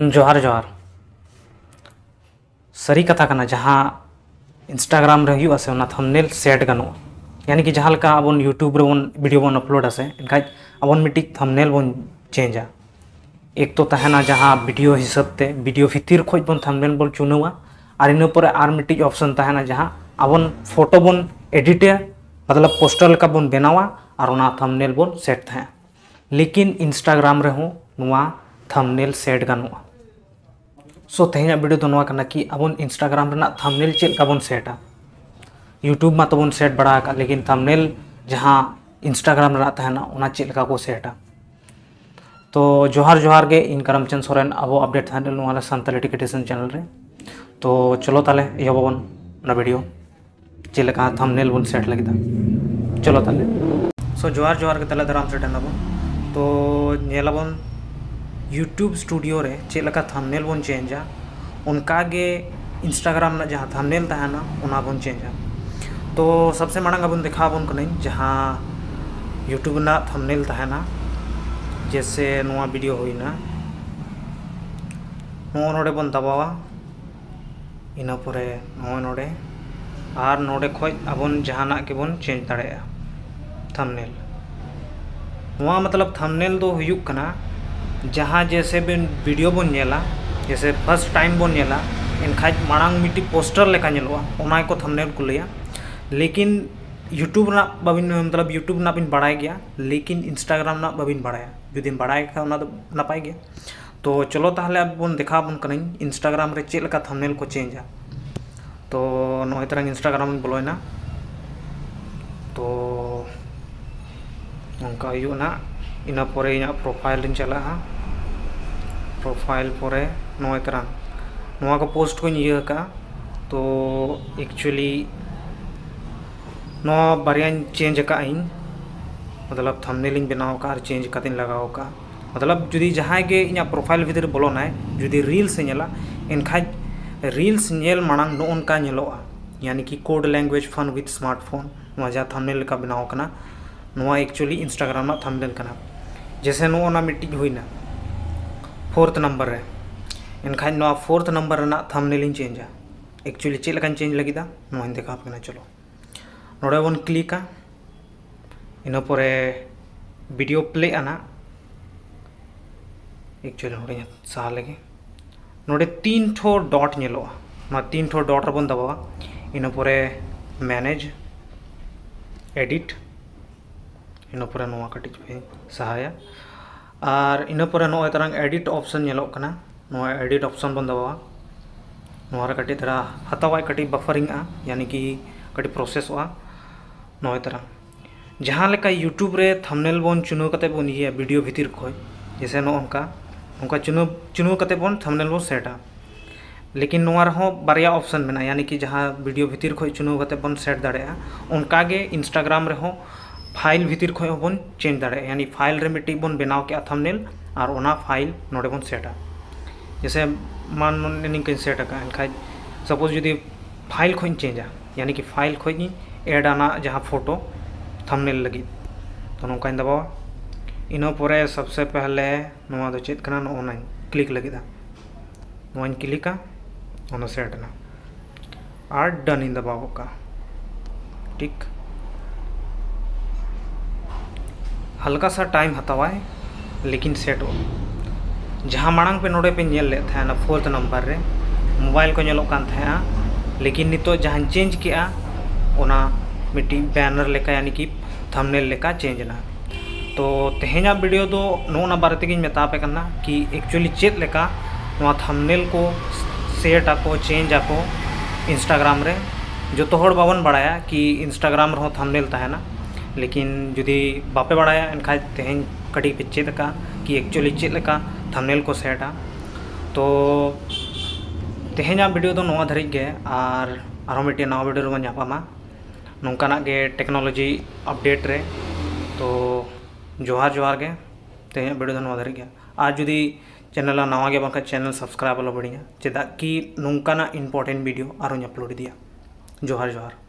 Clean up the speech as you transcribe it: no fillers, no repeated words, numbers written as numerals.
जोहार जोहार सरी कथा कना जहाँ इंस्टाग्राम रे हुआ से उना थंबनेल सेट गानो यानी कि जहाँ लका अबन यूट्यूब रे वीडियो बन अपलोड आसे इनखाज अबन मिट्टी थंबनेल बन चेंजा। एक तो तहना जहाँ वीडियो हिसाब ते वीडियो भितर खोज बन थंबनेल बन चुनवा और इन पर आर मिट्टी ऑप्शन तहना जहाँ अबन फोटो बन एडिटे मतलब पोस्टर लका बन बनावा और उना थंबनेल बन सेट था। लेकिन इंस्टाग्राम रे हो नुआ थंबनेल सेट गानुआ। सो तेहना वीडियो तो नवा करना कि अबन इंस्टाग्राम रेना थंबनेल चेक का बन सेटा। यूट्यूब मा तो बन सेट बड़ा का लेकिन थंबनेल जहाँ इंस्टाग्राम रेना तहना उना चेक का को सेटा। तो जोहार जोहार के इन करमचंद सोरेन अब अपडेट था नुआ सानताली टेक्निशियन चैनल रे। तो चलो ताले एहबन ना वीडियो चेक का थंबनेल बन सेट लगिदा। चलो ताले सो जोहार जोहार के ताले दाराम सेट नाबन। तो नेलाबन यूट्यूब स्टूडियो रे चेक लका थंबनेल बन चेंजा उनका गे इंस्टाग्राम ना जहाँ थंबनेल तहना उना बन चेंजा। तो सबसे मांग बन देखा बन कने जहाँ यूट्यूब ना थंबनेल तहना जैसे नुआ वीडियो हुईना नोडे बन दबावा इना परे नोडे और नोडे खोज अबन जहाना के बन चेंज दाड़ेया थंबनेल। नुआ मतलब थंबनेल दो हुयुक कना जहाँ जैसे बिन वीडियो बन नेला जैसे फर्स्ट टाइम बन नेला इनखाज मांग मिट्टी पोस्टर लेका नेलवा उना को थंबनेल को लिया। लेकिन यूट्यूब ना बाबिन मतलब यूट्यूब ना बिन बढ़ाई गया लेकिन इंस्टाग्राम ना बाबिन बढ़ाया जुदी बढ़ाई खा उना नपाय गया। तो चलो ताहले अब बन देखा बन कने इंस्टाग्राम रे चेक लका थंबनेल को चेंजा। तो नय तरह इंस्टाग्राम बोलोना तो उनका हुयुना इना परे इना प्रोफाइल चला प्रोफाइल परे नय तरह नुआ को पोस्ट को इया का। तो एक्चुअली नुआ बारिया चेंज का मतलब थंबनेल बनाव का चेंज का लगाव का मतलब जुदी जहाँ के इना प्रोफाइल भीतर बोलोना जुदी रील्स नेला इनखाज रील्स नेल मांग नोनका नेलोआ यानी कि code language fun with smartphone नुआ जहाँ थंबनेल का बनाव कना नुआ एक्चुअली इंस्टाग्राम ना थंबनेल कना। जैसे नुआ मिट्टी हुईना 4th नंबर रे इनखाज नुआ 4th नंबर रेना थंबनेल चेंजा। एक्चुअली चेक लकान चेंज लगिदा नुआ देखा कना। चलो नोडे बन क्लिका इन परे वीडियो प्ले आना एक्चुअली नोडे सहा लगे नोडे 3 ठो डॉट नेलोआ ना 3 ठो डॉट बन दबावा इन परे मैनेज एडिट इन परे नुआ कटिज पे सहाया और इन परे नो तरह एडिट ऑप्शन नेलो कना नुआ एडिट ऑप्शन बन दबावा नुआ रे कटी तरह हतावा कटी बफरिंग यानी कि कटी प्रोसेस नय तरह जहाँ लेका यूट्यूब रे थंबनेल बन चुनाव कते बन ये वीडियो भीतर खोज जैसे नोंका चुनाव कते बन थंबनेल बन सेटा। लेकिन नोआ रहो बारिया ऑप्शन मेना यानी कि जहाँ वीडियो भीतर खोज चुनाव कते बन सेट दाड़ेया उनका गे इंस्टाग्राम रे हो फाइल भीतर खोज बन चेंज दाड़े यानी फाइल रे मिट्टी बन बनाव के थंबनेल और ओना फाइल नोडे बन सेटा। जैसे मान निंकन सेट का इनखाज सपोज जुदी फाइल खोज चेंजा यानी कि फाइल खोज एड आना जहाँ फोटो थंबनेल लगी तो नौका दबावा इन परे सबसे पहले नुआ दो चेक कना नोना क्लिक लगिदा नुआ क्लिका ओना सेट ना और डन इन दबाव का ठीक हल्का सा टाइम हतावाय लेकिन सेट हो। जहाँ मांग पे नोडे पे नेल ले था ना 4th नंबर रे मोबाइल को नेलो कान था लेकिन नितो जहाँ चेंज किया ओना मिट्टी बैनर लेका यानी कि थंबनेल लेका चेंज ना। तो तेहेना वीडियो दो नोना बारे तेगिन मेता पे करना कि एक्चुअली चेक लेका नोआ थंबनेल को सेट आको चेंज आको इंस्टाग्राम रे जो तो हर बाबन बढ़ाया कि इंस्टाग्राम रो थंबनेल तहना लेकिन जुदी बापे बढ़ाया इनखाज तेहन कटी पे चेक का कि एक्चुअली चेक लेका थंबनेल को सेटा। तो तेहेना वीडियो दो नोआ धरिक गे और मिट्टी नवा वीडियो बन जापामा नौकाना गे टेक्नोलॉजी अपडेट रे। तो जोहार जोहार गे तेहना वीडियो नवा धरिक गे और जुदी चैनल नवा गे बांका चैनल सब्सक्राइब आलो बड़िया चेदा कि नौकाना इंपॉर्टेंट वीडियो और अपलोड दिया। जोहार जोहार।